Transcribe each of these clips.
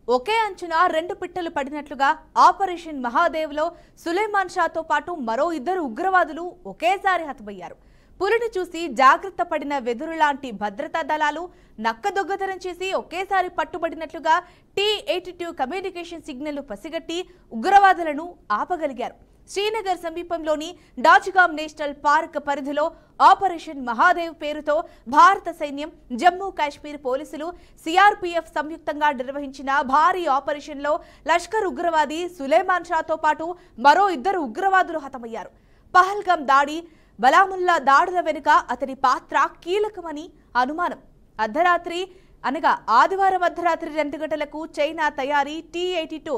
ఒకే అంచున రెండు పిట్టలు పడినట్లుగా ఆపరేషన్ మహాదేవ్లో సులేమాన్ షాతో పాటు మరో ఇద్దరు ఉగ్రవాదులు ఒకేసారి హతమయ్యారు. పులిని చూసి జాగ్రత్త పడిన వెదురులాంటి భద్రతా దళాలు నక్కదొగ్గతనం చేసి ఒకేసారి పట్టుబడినట్లుగా T-82 కమ్యూనికేషన్ సిగ్నల్ పసిగట్టి ఉగ్రవాదులను ఆపగలిగారు. శ్రీనగర్ సమీపంలోని డాచ్గామ్ నేషనల్ పార్క్ పరిధిలో ఆపరేషన్ మహాదేవ్ పేరుతో భారత సైన్యం, జమ్మూ కాశ్మీర్ పోలీసులు, CRPF సంయుక్తంగా నిర్వహించిన భారీ ఆపరేషన్లో లష్కర్ ఉగ్రవాది సులేమాన్ షాతో పాటు మరో ఇద్దరు ఉగ్రవాదులు హతమయ్యారు. పహల్గామ్ దాడి, బలాముల్లా దాడుల వెనుక అతని పాత్ర కీలకమని అనుమానం. ఆదివారం అర్ధరాత్రి 2 గంటలకు చైనా తయారీ T-82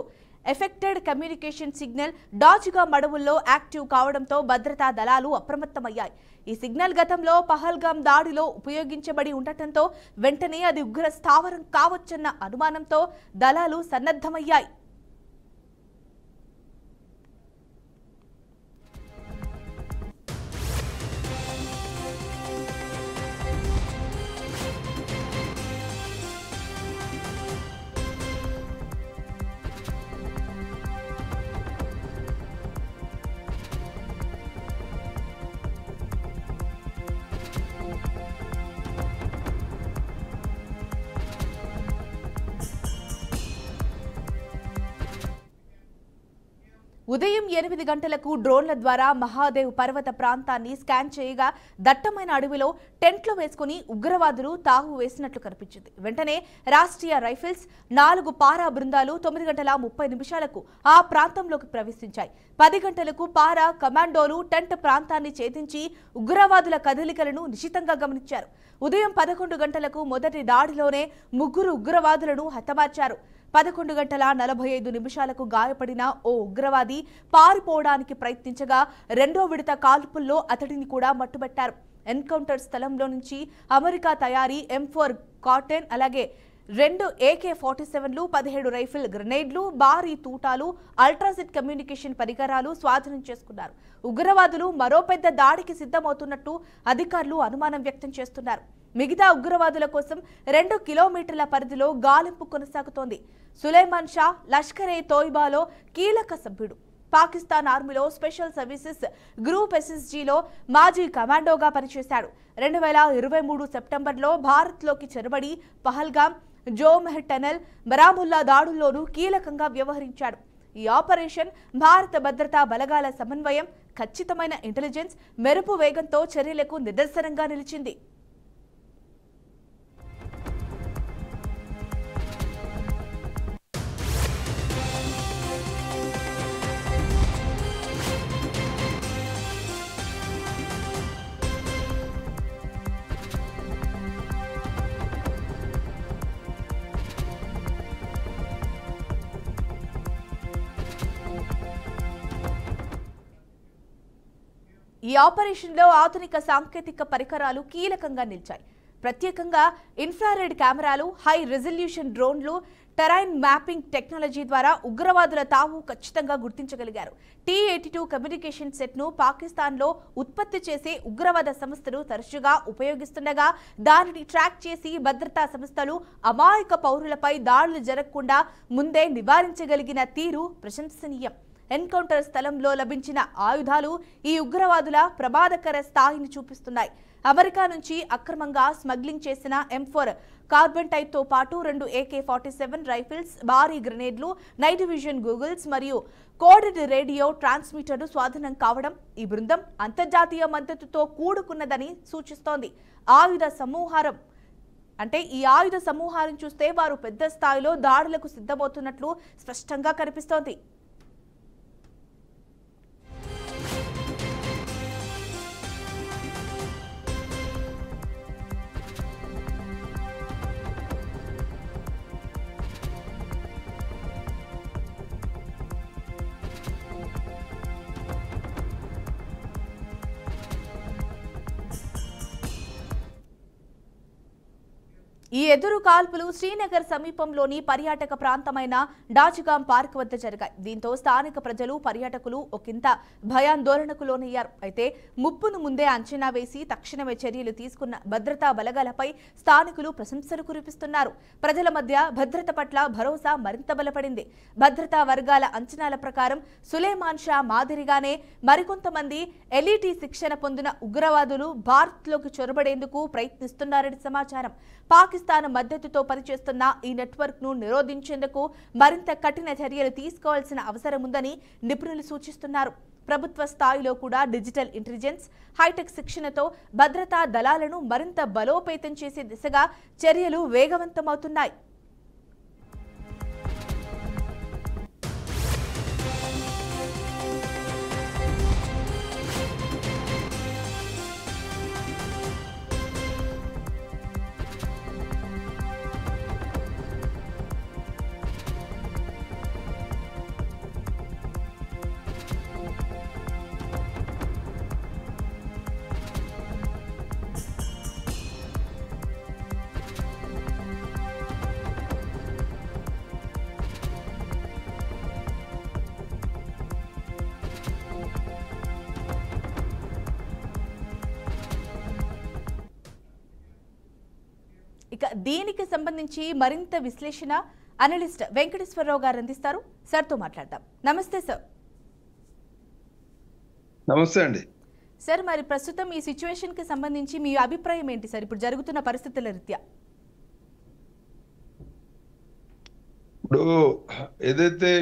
ఎఫెక్టెడ్ కమ్యూనికేషన్ సిగ్నల్ డాచ్గామ్ అడవుల్లో యాక్టివ్ కావడంతో భద్రతా దళాలు అప్రమత్తమయ్యాయి. ఈ సిగ్నల్ గతంలో పహల్గామ్ దాడిలో ఉపయోగించబడి ఉండటంతో వెంటనే అది ఉగ్ర స్థావరం కావచ్చన్న అనుమానంతో దళాలు సన్నద్ధమయ్యాయి. ఉదయం 8 గంటలకు డ్రోన్ల ద్వారా మహాదేవ్ పర్వత ప్రాంతాన్ని స్కాన్ చేయగా దట్టమైన అడవిలో టెంట్లు వేసుకుని ఉగ్రవాదులు తావు వేసినట్లు కనిపించింది. వెంటనే రాష్ట్రీయ రైఫిల్స్ 4 పారా బృందాలు 9:30 ఆ ప్రాంతంలోకి ప్రవేశించాయి. 10 గంటలకు పారా కమాండోలు టెంట్ ప్రాంతాన్ని ఛేదించి ఉగ్రవాదుల కదలికలను నిశితంగా గమనించారు. ఉదయం 11 గంటలకు మొదటి దాడిలోనే 3 ఉగ్రవాదులను హతమార్చారు. 11:45 గాయపడిన ఓ ఉగ్రవాది పారిపోవడానికి ప్రయత్నించగా రెండో విడత కాల్పుల్లో అతడిని కూడా మట్టుబెట్టారు. ఎన్కౌంటర్ స్థలంలో నుంచి అమెరికా తయారీ M4 కాటన్, అలాగే 2 AK-47లు, 17 రైఫిల్ గ్రెనేడ్లు, భారీ తూటాలు, అల్ట్రాసెట్ కమ్యూనికేషన్ పరికరాలు స్వాధీనం చేసుకున్నారు. ఉగ్రవాదులు మరో పెద్ద దాడికి సిద్ధమవుతున్నట్టు అధికారులు అనుమానం వ్యక్తం చేస్తున్నారు. మిగతా ఉగ్రవాదుల కోసం 2 కిలోమీటర్ల పరిధిలో గాలింపు కొనసాగుతోంది. సులేమాన్ షా లష్కరే తోయిబాలో కీలక సభ్యుడు. పాకిస్తాన్ ఆర్మీలో స్పెషల్ సర్వీసెస్ గ్రూప్ SSGలో మాజీ కమాండోగా పనిచేశాడు. 2023 సెప్టెంబర్లో భారత్లోకి చొరబడి పహల్గామ్, జోమెహ్ టనెల్, బరాముల్లా దాడుల్లోనూ కీలకంగా వ్యవహరించాడు. ఈ ఆపరేషన్ భారత భద్రతా బలగాల సమన్వయం, ఖచ్చితమైన ఇంటెలిజెన్స్, మెరుపు వేగంతో చర్యలకు నిదర్శనంగా నిలిచింది. ఈ ఆపరేషన్లో ఆధునిక సాంకేతిక పరికరాలు కీలకంగా నిలిచాయి. ప్రత్యేకంగా ఇన్ఫ్రారెడ్ కెమెరాలు, హై రెజల్యూషన్ డ్రోన్లు, టెరైన్ మ్యాపింగ్ టెక్నాలజీ ద్వారా ఉగ్రవాదుల తావు ఖచ్చితంగా గుర్తించగలిగారు. T-82 కమ్యూనికేషన్ సెట్ను పాకిస్తాన్లో ఉత్పత్తి చేసే ఉగ్రవాద సంస్థలు తరచుగా ఉపయోగిస్తుండగా దానిని ట్రాక్ చేసి భద్రతా సంస్థలు అమాయక పౌరులపై దాడులు జరగకుండా ముందే నివారించగలిగిన తీరు ప్రశంసనీయం. ఎన్కౌంటర్ స్థలంలో లభించిన ఆయుధాలు ఈ ఉగ్రవాదుల ప్రమాదకర స్థాయిని చూపిస్తున్నాయి. అమెరికా నుంచి అక్రమంగా స్మగ్లింగ్ చేసిన M4 కార్బన్ టైప్తో పాటు 2 AK-47 రైఫిల్స్, భారీ గ్రెనేడ్లు, నైట్ విజన్ గూగుల్స్ మరియు కోడెడ్ రేడియో ట్రాన్స్మిటర్లు స్వాధీనం కావడం ఈ బృందం అంతర్జాతీయ మద్దతుతో కూడుకున్నదని సూచిస్తోంది. ఈ ఆయుధ సమూహాన్ని చూస్తే వారు పెద్ద స్థాయిలో దాడులకు సిద్ధమవుతున్నట్లు స్పష్టంగా కనిపిస్తోంది. ఈ ఈ ఎదురు కాల్పులు శ్రీనగర్ సమీపంలోని పర్యాటక ప్రాంతమైన డాచుగాం పార్క్ వద్ద జరిగాయి. దీంతో స్థానిక ప్రజలు, పర్యాటకులు ఒకంత భయాందోళనకు లోనయ్యారు. అయితే ముప్పును ముందే అంచనా వేసి తక్షణమే చర్యలు తీసుకున్న భద్రతా బలగాలపై స్థానికులు ప్రశంసలు కురిపిస్తున్నారు. ప్రజల మధ్య భద్రత పట్ల భరోసా మరింత బలపడింది. భద్రతా వర్గాల అంచనాల ప్రకారం సులేమాన్ షా మాదిరిగానే మరికొంతమంది ఎల్ఈటీ శిక్షణ పొందిన ఉగ్రవాదులు భారత్లోకి చొరబడేందుకు ప్రయత్నిస్తున్నారని సమాచారం. పాకిస్తాన్ మద్దతుతో పనిచేస్తున్న ఈ నెట్వర్క్ ను నిరోధించేందుకు మరింత కఠిన చర్యలు తీసుకోవాల్సిన అవసరం ఉందని నిపుణులు సూచిస్తున్నారు. ప్రభుత్వ స్థాయిలో కూడా డిజిటల్ ఇంటెలిజెన్స్, హైటెక్ శిక్షణతో భద్రతా దళాలను మరింత బలోపేతం చేసే దిశగా చర్యలు వేగవంతమవుతున్నాయి. ఇక దీనికి సంబంధించి మరింత విశ్లేషణ అనలిస్ట్ వెంకటేశ్వరరావు గారు అందిస్తారు. సార్తో మాట్లాడదాం. నమస్తే సార్. నమస్తే అండి. సార్, మరి ప్రస్తుతం ఈ సిచ్యువేషన్ కి సంబంధించి మీ అభిప్రాయం ఏంటి సార్, ఇప్పుడు జరుగుతున్న పరిస్థితుల రీత్యా? ఇప్పుడు ఏదైతే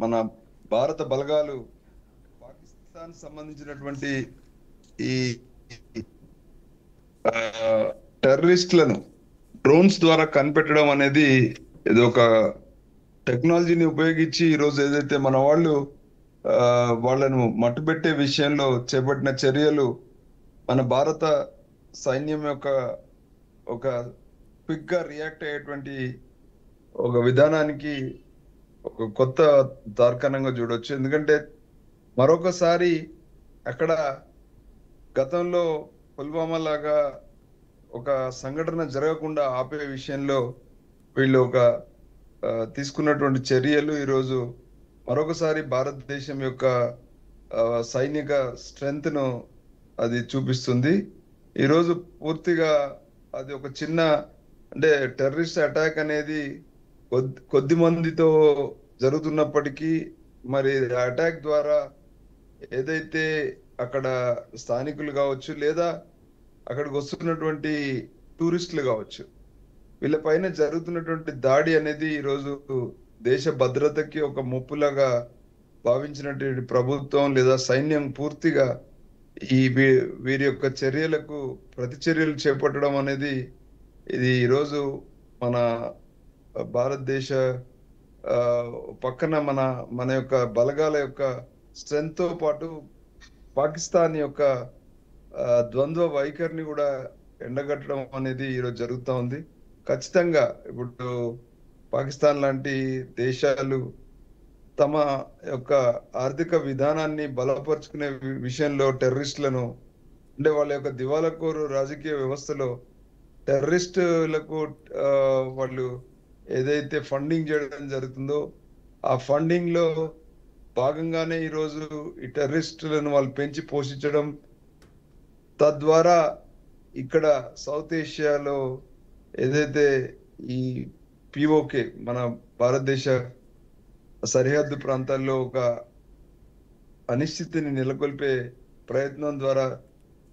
మన భారత బలగాలు పాకిస్తాన్ సంబంధించినటువంటి ఈ టెర్రరిస్టులను డ్రోన్స్ ద్వారా కనిపెట్టడం అనేది ఇది ఒక టెక్నాలజీని ఉపయోగించి ఈరోజు ఏదైతే మన వాళ్ళు వాళ్ళను మట్టుబెట్టే విషయంలో చేపట్టిన చర్యలు మన భారత సైన్యం యొక్క ఒక క్విక్ గా రియాక్ట్ అయ్యేటువంటి ఒక విధానానికి ఒక కొత్త తార్కాణంగా చూడొచ్చు. ఎందుకంటే మరొకసారి అక్కడ గతంలో పుల్వామా లాగా ఒక సంఘటన జరగకుండా ఆపే విషయంలో వీళ్ళు తీసుకున్నటువంటి చర్యలు ఈరోజు మరొకసారి భారతదేశం యొక్క సైనిక స్ట్రెంగ్త్ ను అది చూపిస్తుంది. ఈరోజు పూర్తిగా అది ఒక చిన్న అంటే టెర్రరిస్ట్ అటాక్ అనేది కొద్ది మందితో జరుగుతున్నప్పటికీ మరి అటాక్ ద్వారా ఏదైతే అక్కడ స్థానికులు కావచ్చు లేదా అక్కడికి వస్తున్నటువంటి టూరిస్టులు కావచ్చు, వీళ్ళపైన జరుగుతున్నటువంటి దాడి అనేది ఈరోజు దేశ భద్రతకి ఒక ముప్పులాగా భావించినటువంటి ప్రభుత్వం లేదా సైన్యం పూర్తిగా వీరి యొక్క చర్యలకు ప్రతి చర్యలు చేపట్టడం అనేది ఇది ఈరోజు మన భారతదేశ పక్కన మన యొక్క బలగాల యొక్క స్ట్రెంగ్త్ తో పాటు పాకిస్తాన్ యొక్క ద్వంద్వ వైఖరిని కూడా ఎండగట్టడం అనేది ఈరోజు జరుగుతూ ఉంది. ఖచ్చితంగా ఇప్పుడు పాకిస్తాన్ లాంటి దేశాలు తమ యొక్క ఆర్థిక విధానాన్ని బలపరుచుకునే విషయంలో టెర్రరిస్టులను అంటే వాళ్ళ యొక్క దివాలాకోరు రాజకీయ వ్యవస్థలో టెర్రరిస్టులకు వాళ్ళు ఏదైతే ఫండింగ్ చేయడం జరుగుతుందో ఆ ఫండింగ్ లో భాగంగానే ఈరోజు ఈ టెర్రరిస్టులను వాళ్ళు పెంచి పోషించడం, తద్వారా ఇక్కడ సౌత్ ఏషియాలో ఏదైతే ఈ పిఓకే మన భారతదేశ సరిహద్దు ప్రాంతాల్లో ఒక అనిశ్చితిని నెలకొల్పే ప్రయత్నం ద్వారా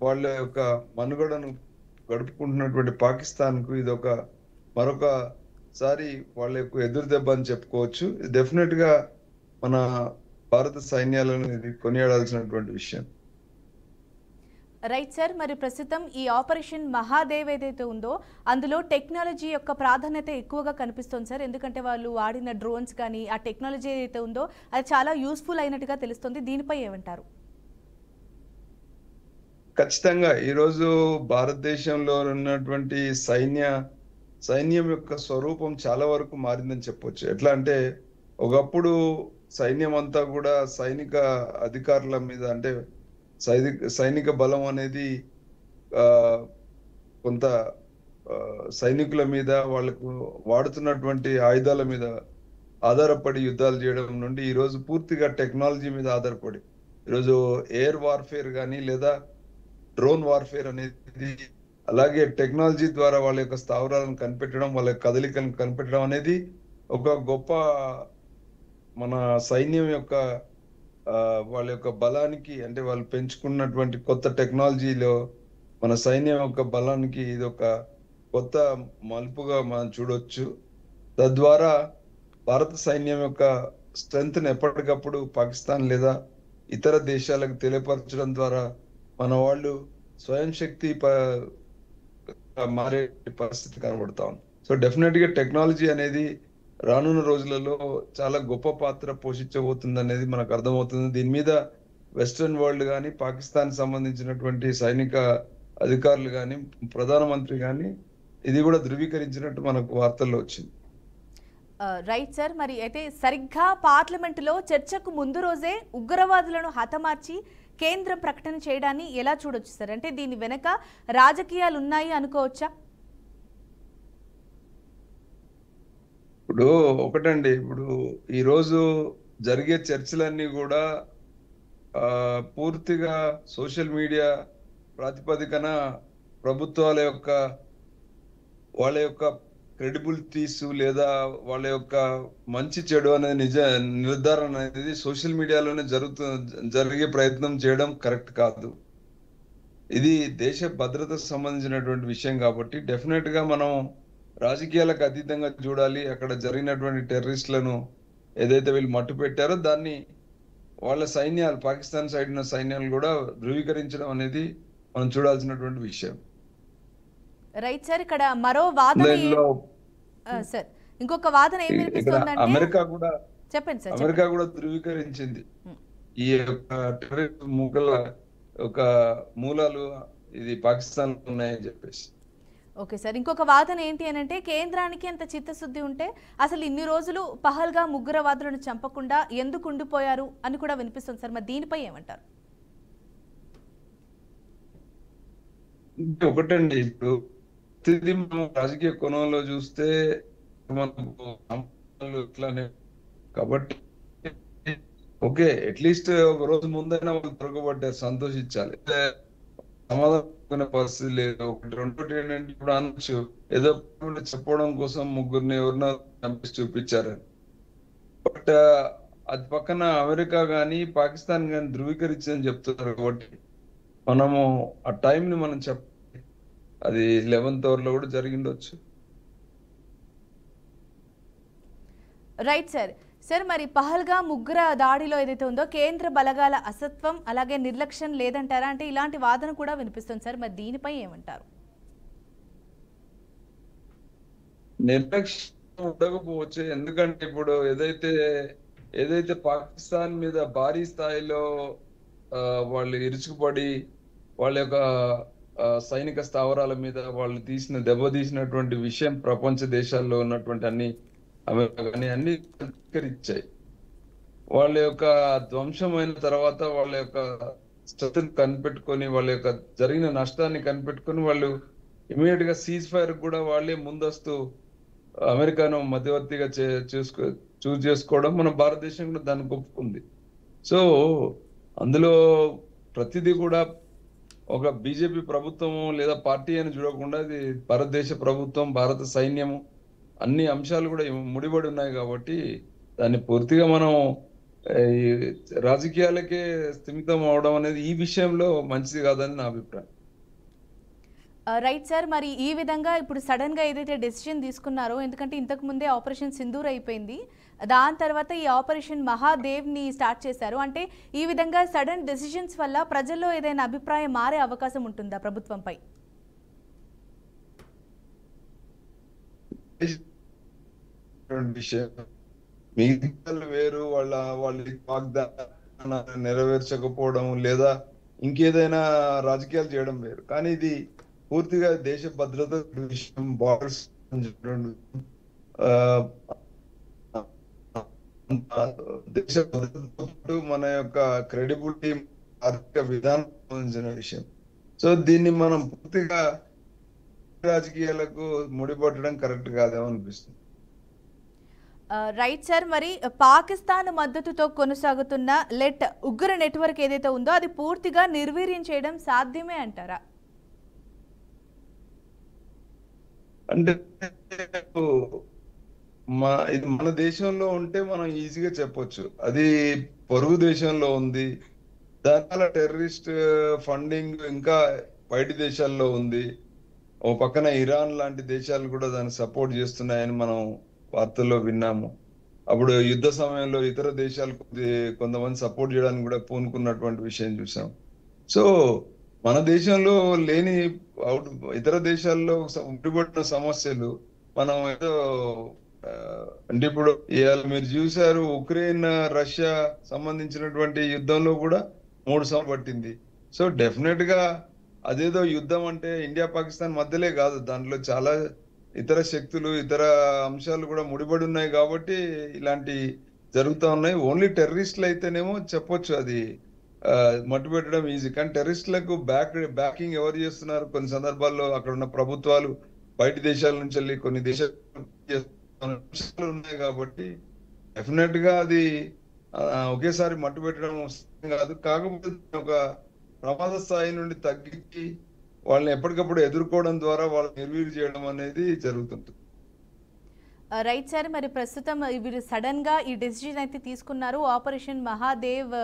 వాళ్ళ యొక్క మనుగడను గడుపుకుంటున్నటువంటి పాకిస్తాన్ కు ఇది మరొకసారి వాళ్ళ యొక్క ఎదురు దెబ్బ అని చెప్పుకోవచ్చు. డెఫినెట్ గా మన భారత సైన్యాలను ఇది కొనియాడాల్సినటువంటి విషయం. రైట్ సార్, మరి ప్రస్తుతం ఈ ఆపరేషన్ మహాదేవ్ ఏదైతే ఉందో అందులో టెక్నాలజీ యొక్క ప్రాధాన్యత ఎక్కువగా కనిపిస్తుంది సార్. ఎందుకంటే వాళ్ళు వాడిన డ్రోన్స్ కానీ ఆ టెక్నాలజీ ఏదైతే ఉందో అది చాలా యూస్ఫుల్ అయినట్టుగా తెలుస్తుంది. దీనిపై ఏమంటారు? ఖచ్చితంగా ఈరోజు భారతదేశంలో ఉన్నటువంటి సైన్యం యొక్క స్వరూపం చాలా వరకు మారిందని చెప్పొచ్చు. ఎట్లా అంటే ఒకప్పుడు సైన్యం అంతా కూడా సైనిక అధికారుల మీద అంటే సైనిక బలం అనేది కొంత సైనికుల మీద, వాళ్ళకు వాడుతున్నటువంటి ఆయుధాల మీద ఆధారపడి యుద్ధాలు చేయడం నుండి ఈరోజు పూర్తిగా టెక్నాలజీ మీద ఆధారపడి ఈరోజు ఎయిర్ వార్ఫేర్ కానీ లేదా డ్రోన్ వార్ఫేర్ అనేది, అలాగే టెక్నాలజీ ద్వారా వాళ్ళ యొక్క స్థావరాలను కనిపెట్టడం, వాళ్ళ యొక్క కదలికలను కనిపెట్టడం అనేది ఒక గొప్ప మన సైన్యం యొక్క వాళ్ళ యొక్క బలానికి, అంటే వాళ్ళు పెంచుకున్నటువంటి కొత్త టెక్నాలజీలో మన సైన్యం యొక్క బలానికి ఇది ఒక కొత్త మలుపుగా మనం చూడొచ్చు. తద్వారా భారత సైన్యం యొక్క స్ట్రెంగ్త్ ని ఎప్పటికప్పుడు పాకిస్తాన్ లేదా ఇతర దేశాలకు తెలియపరచడం ద్వారా మన వాళ్ళు స్వయం శక్తి మారే పరిస్థితి కనబడతా ఉంది. సో డెఫినెట్ గా టెక్నాలజీ అనేది రానున్న రోజులలో చాలా గొప్ప పాత్ర పోషించబోతుంది అనేది మనకు అర్థమవుతుంది. దీని మీద వెస్టర్న్ వరల్డ్ కానీ, పాకిస్తాన్ సంబంధించినటువంటి సైనిక అధికారులు కానీ, ప్రధానమంత్రి కానీ ఇది కూడా ధృవీకరించినట్టు మనకు వార్తల్లో వచ్చింది. Right sir. మరి అయితే సరిగ్గా పార్లమెంటులో చర్చకు ముందు రోజే ఉగ్రవాదులను హతమార్చి కేంద్రం ప్రకటన చేయడాన్ని ఎలా చూడొచ్చు సార్? అంటే దీని వెనక రాజకీయాలు ఉన్నాయి అనుకోవచ్చా? ఇప్పుడు ఒకటండి, ఇప్పుడు ఈ రోజు జరిగే చర్చలన్నీ కూడా పూర్తిగా సోషల్ మీడియా ప్రాతిపదికన ప్రభుత్వాల యొక్క వాళ్ళ యొక్క క్రెడిబిలిటీస్ లేదా వాళ్ళ యొక్క మంచి చెడు అనేది నిర్ధారణ అనేది సోషల్ మీడియాలోనే జరిగే ప్రయత్నం చేయడం కరెక్ట్ కాదు. ఇది దేశ భద్రతకు సంబంధించినటువంటి విషయం కాబట్టి డెఫినెట్ గా మనం రాజకీయాలకు అతీతంగా చూడాలి. అక్కడ జరిగినటువంటి టెర్రరిస్టులను ఏదైతే వీళ్ళు మట్టు పెట్టారో దాన్ని వాళ్ళ సైన్యాలు, పాకిస్తాన్ సైడ్ ఉన్న సైన్యాలు కూడా ధృవీకరించడం అనేది మనం చూడాల్సినటువంటి విషయం. Right sir. ఇక్కడ మరో వాదన సార్, ఇంకొక వాదన ఏం వినిపిస్తోందంటే అమెరికా కూడా, చెప్పండి సార్. అమెరికా కూడా ధృవీకరించింది ఈ యొక్క టెర్రరిస్ట్ ఒక మూలాలు ఇది పాకిస్తాన్ ఉన్నాయని చెప్పేసి. Okay sir. ఇంకొక వాదన ఏంటి అని అంటే కేంద్రానికి అంత చిత్తశుద్ధి ఉంటే అసలు ఇన్ని రోజులు పహల్గా ఉగ్రవాదులను చంపకుండా ఎందుకు ఉండిపోయారు అని కూడా వినిపిస్తుంది సార్. మరి దీనిపై ఏమంటారు? ఒకటండి, ఇప్పుడు మనం రాజకీయ కోణంలో చూస్తే మనకు ఇట్లానే కాబట్టి ఓకే, అట్లీస్ట్ ఒక రోజు ముందైనా వాళ్ళు దొరకబడ్డారు, సంతోషించాలి. సమాధానం పరిస్థితి లేదు. ఒకటి రెండోటి ఏంటంటే ఇప్పుడు అనొచ్చు ఏదో చెప్పడం కోసం ముగ్గురిని ఎవరినో చంపేసి చూపించారని. బట్ అది పక్కన అమెరికా గాని పాకిస్తాన్ గాని ధృవీకరించిందని చెప్తున్నారు కాబట్టి మనము ఆ టైంని మనం అది 11th hour కూడా జరిగిండొచ్చు. Right sir. సార్, మరి పహల్గా ఉగ్ర దాడిలో ఏదైతే ఉందో కేంద్ర బలగాల అసత్వం అలాగే నిర్లక్ష్యం లేదంటారా? అంటే ఇలాంటి వాదన కూడా వినిపిస్తుంది సార్. మరి దీనిపై ఏమంటారు? నిర్లక్ష్యం ఉండకపోవచ్చు. ఎందుకంటే ఇప్పుడు ఏదైతే పాకిస్తాన్ మీద భారీ స్థాయిలో వాళ్ళు ఇరుచుకుపడి వాళ్ళ యొక్క సైనిక స్థావరాల మీద వాళ్ళు దెబ్బతీసినటువంటి విషయం ప్రపంచ దేశాల్లో ఉన్నటువంటి అమెరికా కానీ అన్ని అంగీకరించాయి. వాళ్ళ యొక్క ధ్వంసమైన తర్వాత వాళ్ళ యొక్క స్ట్రెంత్ కనిపెట్టుకొని, వాళ్ళ యొక్క జరిగిన నష్టాన్ని కనిపెట్టుకొని వాళ్ళు ఇమీడియట్ గా సీజ్ ఫైర్ కూడా వాళ్ళే ముందస్తు అమెరికాను మధ్యవర్తిగా చూస్ చేసుకోవడం మన భారతదేశం కూడా దాన్ని ఒప్పుకుంది. సో అందులో ప్రతిదీ కూడా ఒక బీజేపీ ప్రభుత్వము లేదా పార్టీ అని చూడకుండా ఇది భారతదేశ ప్రభుత్వం, భారత సైన్యము అన్ని అంశాలు కూడా ముడిపడి ఉన్నాయి కాబట్టి దాన్ని పూర్తిగా మనం రాజకీయాలకే స్థిమితం అవడం అనేది ఈ విషయంలో మంచిది కాదని నా అభిప్రాయం. Right sir. మరి ఈ విధంగా ఇప్పుడు సడన్ గా ఏదైతే డెసిషన్ తీసుకున్నారో, ఎందుకంటే ఇంతకు ముందే ఆపరేషన్ సింధూర్ అయిపోయింది, దాని తర్వాత ఈ ఆపరేషన్ మహాదేవ్ ని స్టార్ట్ చేశారు. అంటే ఈ విధంగా సడన్ డెసిషన్స్ వల్ల ప్రజల్లో ఏదైనా అభిప్రాయం మారే అవకాశం ఉంటుందా ప్రభుత్వంపై? మిగతాలు వేరు, వాళ్ళ వాగ్దానాన్ని నెరవేర్చకపోవడం లేదా ఇంకేదైనా రాజకీయాలు చేయడం వేరు. కానీ ఇది పూర్తిగా దేశ భద్రత విషయం, బార్డర్స్, దేశ భద్రతతో మన యొక్క క్రెడిబిలిటీ, ఆర్థిక విధానం సంబంధించిన విషయం. సో దీన్ని మనం పూర్తిగా రాజకీయాలకు ముడిపట్టడం కరెక్ట్ కాదేమో అనిపిస్తుంది. రైట్ సార్, మరి పాకిస్తాన్ మద్దతుతో కొనసాగుతున్న లెట్ ఉగ్ర నెట్వర్క్ ఏదైతే ఉందో అది పూర్తిగా నిర్వీర్యం చేయడం సాధ్యమే అంటారా? అంటే ఇది మన దేశంలో ఉంటే మనం ఈజీగా చెప్పొచ్చు, అది పొరుగు దేశంలో ఉంది, దానివల్ల టెర్రరిస్ట్ ఫండింగ్ ఇంకా బయట దేశాల్లో ఉంది. ఓ పక్కన ఇరాన్ లాంటి దేశాలు కూడా దాన్ని సపోర్ట్ చేస్తున్నాయని మనం వార్తల్లో విన్నాము. అప్పుడు యుద్ధ సమయంలో ఇతర దేశాలు కొంతమంది సపోర్ట్ చేయడానికి కూడా పూనుకున్నటువంటి విషయం చూసాం. సో మన దేశంలో లేని ఇతర దేశాల్లో ముడిపడిన సమస్యలు మనం ఏదో అంటే ఇప్పుడు ఇవాళ మీరు చూశారు, ఉక్రెయిన్ రష్యా సంబంధించినటువంటి యుద్ధంలో కూడా 3 సంవత్సరాలు పట్టింది. సో డెఫినెట్ గా అదేదో యుద్ధం అంటే ఇండియా పాకిస్తాన్ మధ్యలే కాదు, దాంట్లో చాలా ఇతర శక్తులు ఇతర అంశాలు కూడా ముడిపడి ఉన్నాయి కాబట్టి ఇలాంటి జరుగుతూ ఉన్నాయి. ఓన్లీ టెర్రరిస్టులు అయితేనేమో చెప్పొచ్చు అది మట్టు పెట్టడం ఈజీ, కానీ టెర్రరిస్టులకు బ్యాకింగ్ ఎవరు చేస్తున్నారు? కొన్ని సందర్భాల్లో అక్కడ ఉన్న ప్రభుత్వాలు బయట దేశాల నుంచి వెళ్ళి కొన్ని దేశాలు ఉన్నాయి కాబట్టి డెఫినెట్ గా అది ఒకేసారి మట్టు పెట్టడం కాదు. కాకపోతే ఒక ప్రమాద స్థాయి నుండి తగ్గించి వాళ్ళని ఎప్పటికప్పుడు ఎదుర్కోవడం ద్వారా వాళ్ళని నిర్వీర్యం చేయడం అనేది జరుగుతుంటుంది. రైట్ సార్, మరి ప్రస్తుతం వీరు సడన్ గా ఈ డెసిషన్ అయితే తీసుకున్నారు, ఆపరేషన్ మహాదేవ్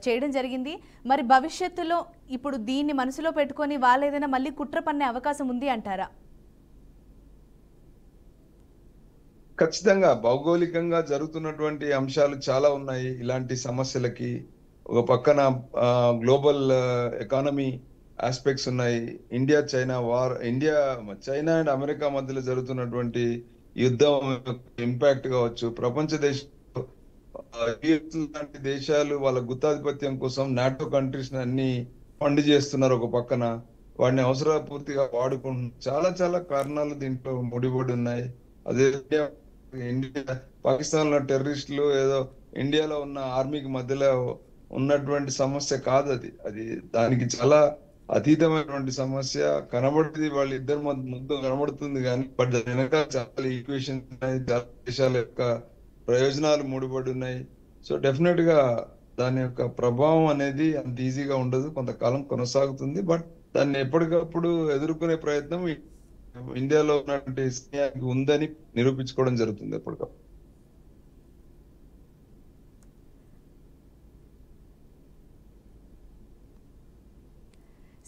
చేయడం జరిగింది. మరి భవిష్యత్తులో ఇప్పుడు దీన్ని మనసులో పెట్టుకొని వాళ్ళు ఏదైనా మళ్ళీ కుట్ర పన్నే అవకాశం ఉంది అంటారా? ఖచ్చితంగా భౌగోళికంగా జరుగుతున్నటువంటి అంశాలు చాలా ఉన్నాయి ఇలాంటి సమస్యలకి. ఒక పక్కన గ్లోబల్ ఎకానమీ ఆస్పెక్ట్స్ ఉన్నాయి, India China war, China and America మధ్యలో జరుగుతున్నటువంటి యుద్ధం ఇంపాక్ట్ కావచ్చు, ప్రపంచ దేశాలు లాంటి దేశాలు వాళ్ళ గుత్తాధిపత్యం కోసం నాటో కంట్రీస్ అన్ని ఫండ్ చేస్తున్నారు. ఒక పక్కన వాడిని అవసర పూర్తిగా వాడుకుంటున్నారు. చాలా చాలా కారణాలు దీంట్లో ముడిపడి ఉన్నాయి. అదే ఇండియా పాకిస్తాన్ లో టెర్రరిస్టులు ఏదో ఇండియాలో ఉన్న ఆర్మీకి మధ్యలో ఉన్నటువంటి సమస్య కాదు, అది దానికి చాలా అతీతమైనటువంటి సమస్య. కనబడేది వాళ్ళిద్దరి ముందు కనబడుతుంది కానీ బట్ దాని వెనక చాలా ఈక్వేషన్ ఉన్నాయి, చాలా దేశాల యొక్క ప్రయోజనాలు ముడిపడి ఉన్నాయి. సో డెఫినెట్ గా దాని యొక్క ప్రభావం అనేది అంత ఈజీగా ఉండదు, కొంతకాలం కొనసాగుతుంది. బట్ దాన్ని ఎప్పటికప్పుడు ఎదుర్కొనే ప్రయత్నం ఇండియాలో ఉన్నటువంటి సైన్యానికి ఉందని నిరూపించుకోవడం జరుగుతుంది ఎప్పటికప్పుడు.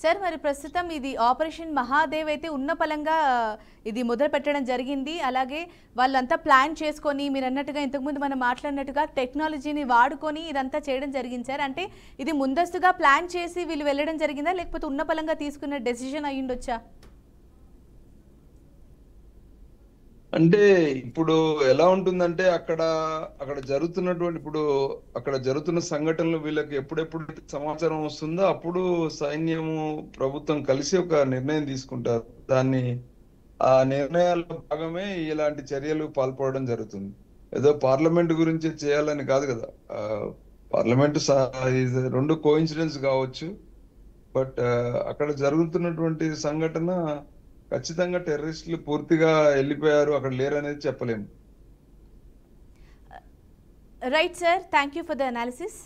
సార్, మరి ప్రస్తుతం ఇది ఆపరేషన్ మహాదేవ్ అయితే ఉన్న పలంగా ఇది మొదలు పెట్టడం జరిగింది. అలాగే వాళ్ళంతా ప్లాన్ చేసుకొని మీరు అన్నట్టుగా ఇంతకుముందు మనం మాట్లాడినట్టుగా టెక్నాలజీని వాడుకొని ఇదంతా చేయడం జరిగింది సార్. అంటే ఇది ముందస్తుగా ప్లాన్ చేసి వీళ్ళు వెళ్ళడం జరిగిందా, లేకపోతే ఉన్న పలంగా తీసుకున్న డెసిషన్ అయ్యుండొచ్చా? అంటే ఇప్పుడు ఎలా ఉంటుందంటే అక్కడ జరుగుతున్న సంఘటనలు వీళ్ళకి ఎప్పుడెప్పుడు సమాచారం వస్తుందో అప్పుడు సైన్యము ప్రభుత్వం కలిసి ఒక నిర్ణయం తీసుకుంటారు. ఆ నిర్ణయాల్లో భాగమే ఇలాంటి చర్యలు పాల్పడడం జరుగుతుంది. ఏదో పార్లమెంట్ గురించి చేయాలని కాదు కదా, పార్లమెంట్ 2 కోఇన్సిడెన్స్ కావచ్చు. బట్ అక్కడ జరుగుతున్నటువంటి సంఘటన ఖచ్చితంగా టెర్రరిస్టులు పూర్తిగా వెళ్ళిపోయారు, అక్కడ లేరు అనేది చెప్పలేము. Right sir, thank you for the analysis.